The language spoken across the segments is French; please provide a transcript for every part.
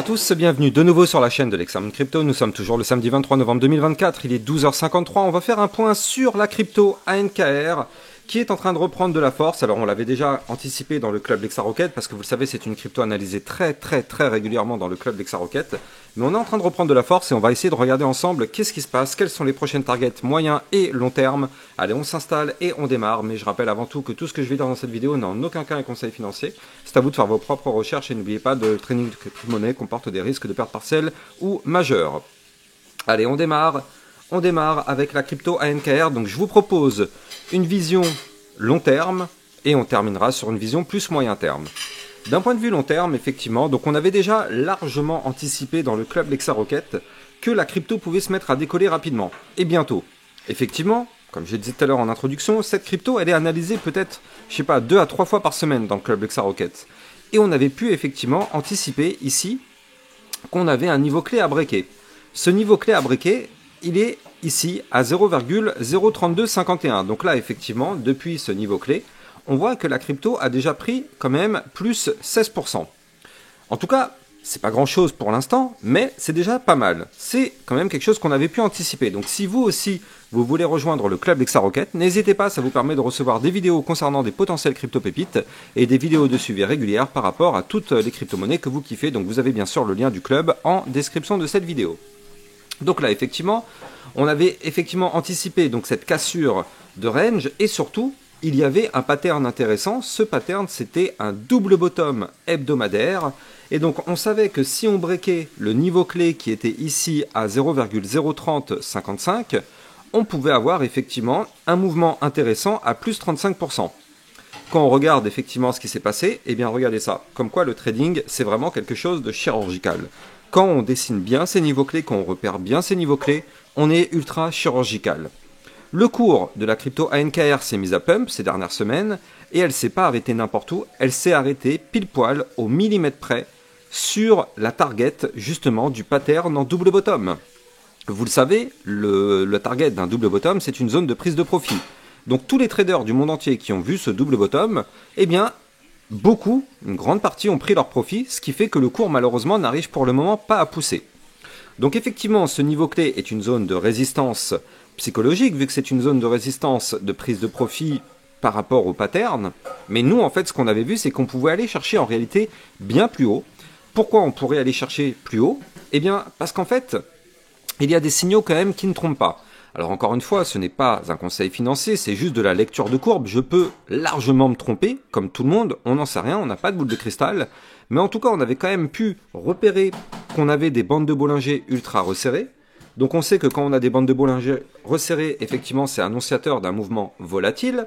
tous, bienvenue de nouveau sur la chaîne de l'Examen Crypto. Nous sommes toujours le samedi 23 novembre 2024, il est 12h53. On va faire un point sur la crypto ANKR qui est en train de reprendre de la force. Alors on l'avait déjà anticipé dans le club LexaRocket parce que vous le savez, c'est une crypto analysée très régulièrement dans le club LexaRocket. Mais on est en train de reprendre de la force et on va essayer de regarder ensemble qu'est-ce qui se passe, quelles sont les prochaines targets moyen et long terme. Allez, on s'installe et on démarre. Mais je rappelle avant tout que tout ce que je vais dire dans cette vidéo n'est en aucun cas un conseil financier. C'est à vous de faire vos propres recherches et n'oubliez pas, de trading de crypto-monnaie comporte des risques de perte partielle ou majeure. Allez, on démarre. On démarre avec la crypto ANKR. Donc je vous propose une vision long terme et on terminera sur une vision plus moyen terme. D'un point de vue long terme, effectivement, donc on avait déjà largement anticipé dans le club LexaRocket que la crypto pouvait se mettre à décoller rapidement et bientôt. Effectivement, comme je le disais tout à l'heure en introduction, cette crypto elle est analysée peut-être, je sais pas, 2 à 3 fois par semaine dans le club LexaRocket. Et on avait pu effectivement anticiper ici qu'on avait un niveau clé à breaker. Ce niveau clé à breaker, il est ici à 0,03251. Donc là, effectivement, depuis ce niveau clé, on voit que la crypto a déjà pris quand même plus 16%. En tout cas, c'est pas grand chose pour l'instant, mais c'est déjà pas mal. C'est quand même quelque chose qu'on avait pu anticiper. Donc si vous aussi, vous voulez rejoindre le club LexaRocket, n'hésitez pas, ça vous permet de recevoir des vidéos concernant des potentielles crypto-pépites et des vidéos de suivi régulières par rapport à toutes les crypto-monnaies que vous kiffez. Donc vous avez bien sûr le lien du club en description de cette vidéo. Donc là, effectivement, on avait effectivement anticipé donc cette cassure de range et surtout, il y avait un pattern intéressant. Ce pattern, c'était un double bottom hebdomadaire. Et donc, on savait que si on breakait le niveau clé qui était ici à 0,03055, on pouvait avoir effectivement un mouvement intéressant à plus 35%. Quand on regarde effectivement ce qui s'est passé, eh bien regardez ça. Comme quoi le trading, c'est vraiment quelque chose de chirurgical. Quand on dessine bien ces niveaux clés, quand on repère bien ces niveaux clés, on est ultra chirurgical. Le cours de la crypto ANKR s'est mise à pump ces dernières semaines et elle ne s'est pas arrêtée n'importe où, elle s'est arrêtée pile poil au millimètre près sur la target justement du pattern en double bottom. Vous le savez, le target d'un double bottom, c'est une zone de prise de profit. Donc tous les traders du monde entier qui ont vu ce double bottom, eh bien beaucoup, une grande partie ont pris leur profit, ce qui fait que le cours malheureusement n'arrive pour le moment pas à pousser. Donc effectivement, ce niveau clé est une zone de résistance psychologique, vu que c'est une zone de résistance de prise de profit par rapport au pattern. Mais nous, en fait, ce qu'on avait vu, c'est qu'on pouvait aller chercher en réalité bien plus haut. Pourquoi on pourrait aller chercher plus haut? Eh bien, parce qu'en fait, il y a des signaux quand même qui ne trompent pas. Alors encore une fois, ce n'est pas un conseil financier, c'est juste de la lecture de courbe. Je peux largement me tromper, comme tout le monde, on n'en sait rien, on n'a pas de boule de cristal. Mais en tout cas, on avait quand même pu repérer qu'on avait des bandes de Bollinger ultra resserrées. Donc on sait que quand on a des bandes de Bollinger resserrées, effectivement, c'est annonciateur d'un mouvement volatile.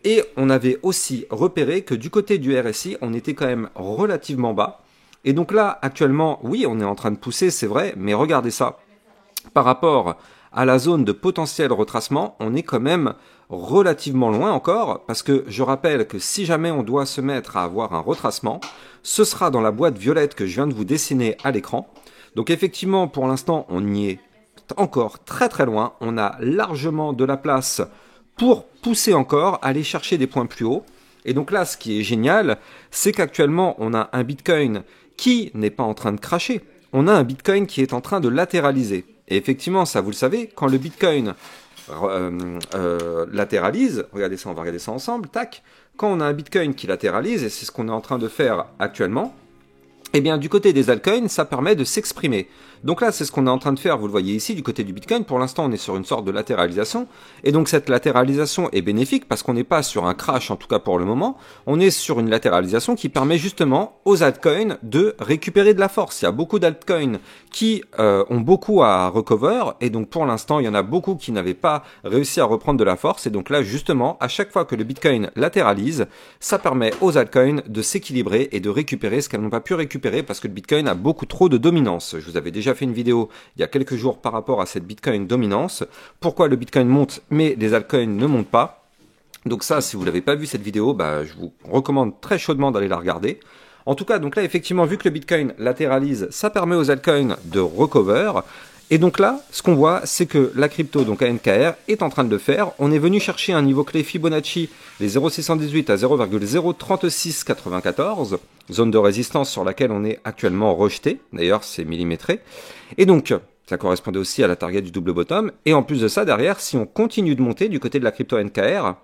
Et on avait aussi repéré que du côté du RSI, on était quand même relativement bas. Et donc là, actuellement, oui, on est en train de pousser, c'est vrai, mais regardez ça. Par rapport à la zone de potentiel retracement, on est quand même relativement loin encore, parce que je rappelle que si jamais on doit se mettre à avoir un retracement, ce sera dans la boîte violette que je viens de vous dessiner à l'écran. Donc effectivement, pour l'instant, on y est encore très loin. On a largement de la place pour pousser encore, aller chercher des points plus hauts. Et donc là, ce qui est génial, c'est qu'actuellement, on a un Bitcoin qui n'est pas en train de cracher. On a un Bitcoin qui est en train de latéraliser. Et effectivement, ça vous le savez, quand le Bitcoin latéralise, regardez ça, on va regarder ça ensemble, tac, quand on a un Bitcoin qui latéralise, et c'est ce qu'on est en train de faire actuellement, eh bien, du côté des altcoins, ça permet de s'exprimer. Donc là, c'est ce qu'on est en train de faire, vous le voyez ici, du côté du Bitcoin. Pour l'instant, on est sur une sorte de latéralisation. Et donc, cette latéralisation est bénéfique parce qu'on n'est pas sur un crash, en tout cas pour le moment. On est sur une latéralisation qui permet justement aux altcoins de récupérer de la force. Il y a beaucoup d'altcoins qui ont beaucoup à recover. Et donc, pour l'instant, il y en a beaucoup qui n'avaient pas réussi à reprendre de la force. Et donc là, justement, à chaque fois que le Bitcoin latéralise, ça permet aux altcoins de s'équilibrer et de récupérer ce qu'elles n'ont pas pu récupérer parce que le Bitcoin a beaucoup trop de dominance. Je vous avais déjà fait une vidéo il y a quelques jours par rapport à cette Bitcoin dominance. Pourquoi le Bitcoin monte mais les altcoins ne montent pas? Donc ça, si vous l'avez pas vu cette vidéo, je vous recommande très chaudement d'aller la regarder. En tout cas, donc là, effectivement, vu que le Bitcoin latéralise, ça permet aux altcoins de recover. Et donc là, ce qu'on voit, c'est que la crypto, donc ANKR, est en train de le faire. On est venu chercher un niveau clé Fibonacci, les 0,618 à 0,03694, zone de résistance sur laquelle on est actuellement rejeté. D'ailleurs, c'est millimétré. Et donc, ça correspondait aussi à la target du double bottom. Et en plus de ça, derrière, si on continue de monter du côté de la crypto ANKR,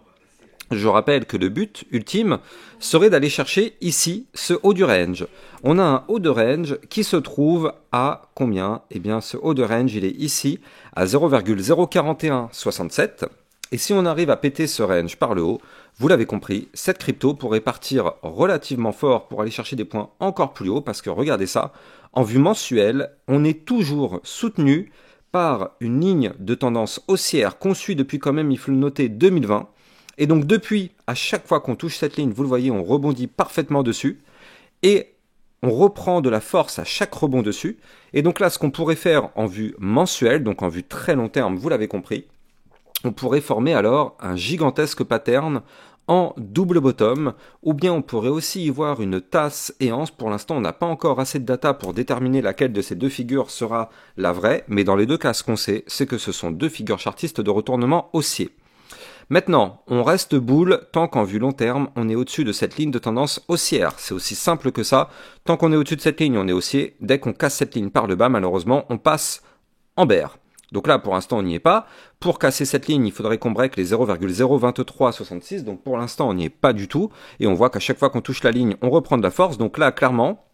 je rappelle que le but ultime serait d'aller chercher ici ce haut du range. On a un haut de range qui se trouve à combien? Eh bien, ce haut de range, il est ici à 0,04167. Et si on arrive à péter ce range par le haut, vous l'avez compris, cette crypto pourrait partir relativement fort pour aller chercher des points encore plus hauts parce que regardez ça, en vue mensuelle, on est toujours soutenu par une ligne de tendance haussière qu'on suit depuis quand même, il faut le noter, 2020. Et donc depuis, à chaque fois qu'on touche cette ligne, vous le voyez, on rebondit parfaitement dessus. Et on reprend de la force à chaque rebond dessus. Et donc là, ce qu'on pourrait faire en vue mensuelle, donc en vue très long terme, vous l'avez compris, on pourrait former alors un gigantesque pattern en double bottom, ou bien on pourrait aussi y voir une tasse et anse. Pour l'instant, on n'a pas encore assez de data pour déterminer laquelle de ces deux figures sera la vraie, mais dans les deux cas, ce qu'on sait, c'est que ce sont deux figures chartistes de retournement haussier. Maintenant, on reste bull tant qu'en vue long terme, on est au-dessus de cette ligne de tendance haussière. C'est aussi simple que ça. Tant qu'on est au-dessus de cette ligne, on est haussier. Dès qu'on casse cette ligne par le bas, malheureusement, on passe en bear. Donc là, pour l'instant, on n'y est pas. Pour casser cette ligne, il faudrait qu'on break les 0,02366. Donc pour l'instant, on n'y est pas du tout. Et on voit qu'à chaque fois qu'on touche la ligne, on reprend de la force. Donc là, clairement,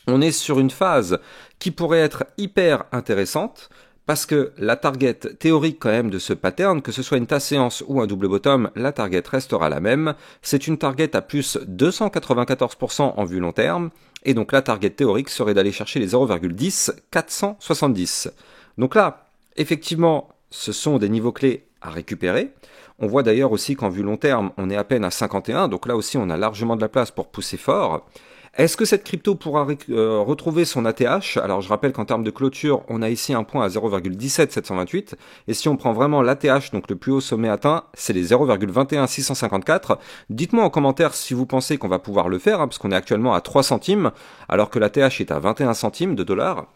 on est sur une phase qui pourrait être hyper intéressante. Parce que la target théorique quand même de ce pattern, que ce soit une tasse séance ou un double bottom, la target restera la même. C'est une target à plus 294% en vue long terme. Et donc la target théorique serait d'aller chercher les 0,10470. Donc là, effectivement, ce sont des niveaux clés à récupérer. On voit d'ailleurs aussi qu'en vue long terme, on est à peine à 51. Donc là aussi, on a largement de la place pour pousser fort. Est-ce que cette crypto pourra retrouver son ATH? Alors je rappelle qu'en termes de clôture, on a ici un point à 0,17728. Et si on prend vraiment l'ATH, donc le plus haut sommet atteint, c'est les 0,21654. Dites-moi en commentaire si vous pensez qu'on va pouvoir le faire, parce qu'on est actuellement à 3 centimes, alors que l'ATH est à 21 centimes de dollars.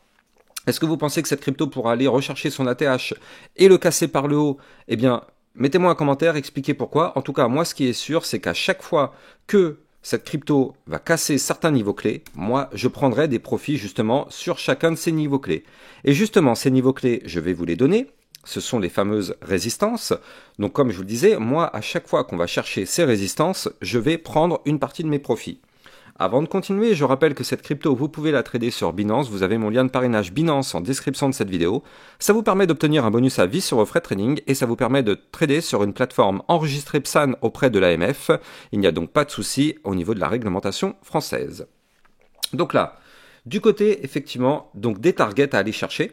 Est-ce que vous pensez que cette crypto pourra aller rechercher son ATH et le casser par le haut? Eh bien, mettez-moi un commentaire, expliquez pourquoi. En tout cas, moi ce qui est sûr, c'est qu'à chaque fois que cette crypto va casser certains niveaux clés, moi je prendrai des profits justement sur chacun de ces niveaux clés. Et justement, ces niveaux clés, je vais vous les donner. Ce sont les fameuses résistances. Donc comme je vous le disais, moi à chaque fois qu'on va chercher ces résistances, je vais prendre une partie de mes profits. Avant de continuer, je rappelle que cette crypto, vous pouvez la trader sur Binance. Vous avez mon lien de parrainage Binance en description de cette vidéo. Ça vous permet d'obtenir un bonus à vie sur vos frais de trading et ça vous permet de trader sur une plateforme enregistrée PSAN auprès de l'AMF. Il n'y a donc pas de souci au niveau de la réglementation française. Donc là, du côté, effectivement, donc des targets à aller chercher,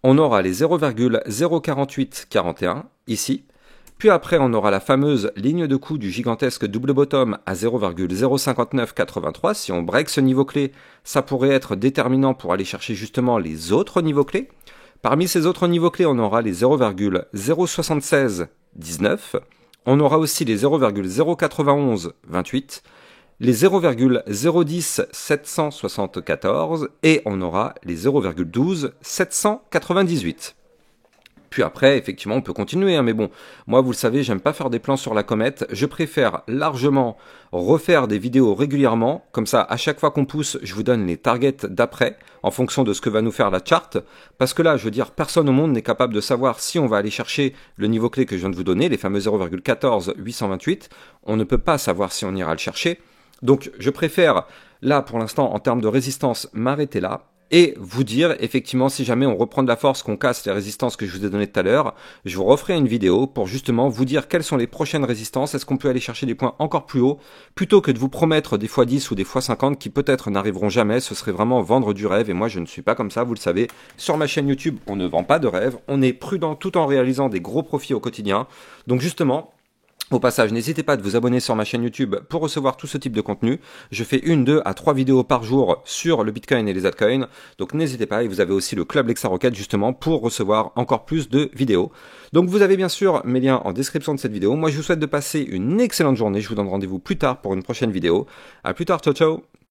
on aura les 0,04841 ici. Puis après, on aura la fameuse ligne de coup du gigantesque double bottom à 0,05983. Si on break ce niveau clé, ça pourrait être déterminant pour aller chercher justement les autres niveaux clés. Parmi ces autres niveaux clés, on aura les 0,07619. On aura aussi les 0,09128, les 0,010 774 et on aura les 0,12 798. Puis après, effectivement, on peut continuer, mais bon, moi, vous le savez, j'aime pas faire des plans sur la comète. Je préfère largement refaire des vidéos régulièrement. Comme ça, à chaque fois qu'on pousse, je vous donne les targets d'après, en fonction de ce que va nous faire la charte. Parce que là, je veux dire, personne au monde n'est capable de savoir si on va aller chercher le niveau clé que je viens de vous donner, les fameux 0,14828. On ne peut pas savoir si on ira le chercher. Donc, je préfère, là, pour l'instant, en termes de résistance, m'arrêter là. Et vous dire, effectivement, si jamais on reprend de la force, qu'on casse les résistances que je vous ai données tout à l'heure, je vous referai une vidéo pour justement vous dire quelles sont les prochaines résistances, est-ce qu'on peut aller chercher des points encore plus hauts, plutôt que de vous promettre des fois 10 ou des fois 50 qui peut-être n'arriveront jamais, ce serait vraiment vendre du rêve, et moi je ne suis pas comme ça, vous le savez. Sur ma chaîne YouTube, on ne vend pas de rêve, on est prudent tout en réalisant des gros profits au quotidien, donc justement, au passage, n'hésitez pas à vous abonner sur ma chaîne YouTube pour recevoir tout ce type de contenu. Je fais 1, 2 à 3 vidéos par jour sur le Bitcoin et les altcoins. Donc n'hésitez pas, et vous avez aussi le club Lexa Rocket justement pour recevoir encore plus de vidéos. Donc vous avez bien sûr mes liens en description de cette vidéo. Moi je vous souhaite de passer une excellente journée. Je vous donne rendez-vous plus tard pour une prochaine vidéo. À plus tard, ciao ciao.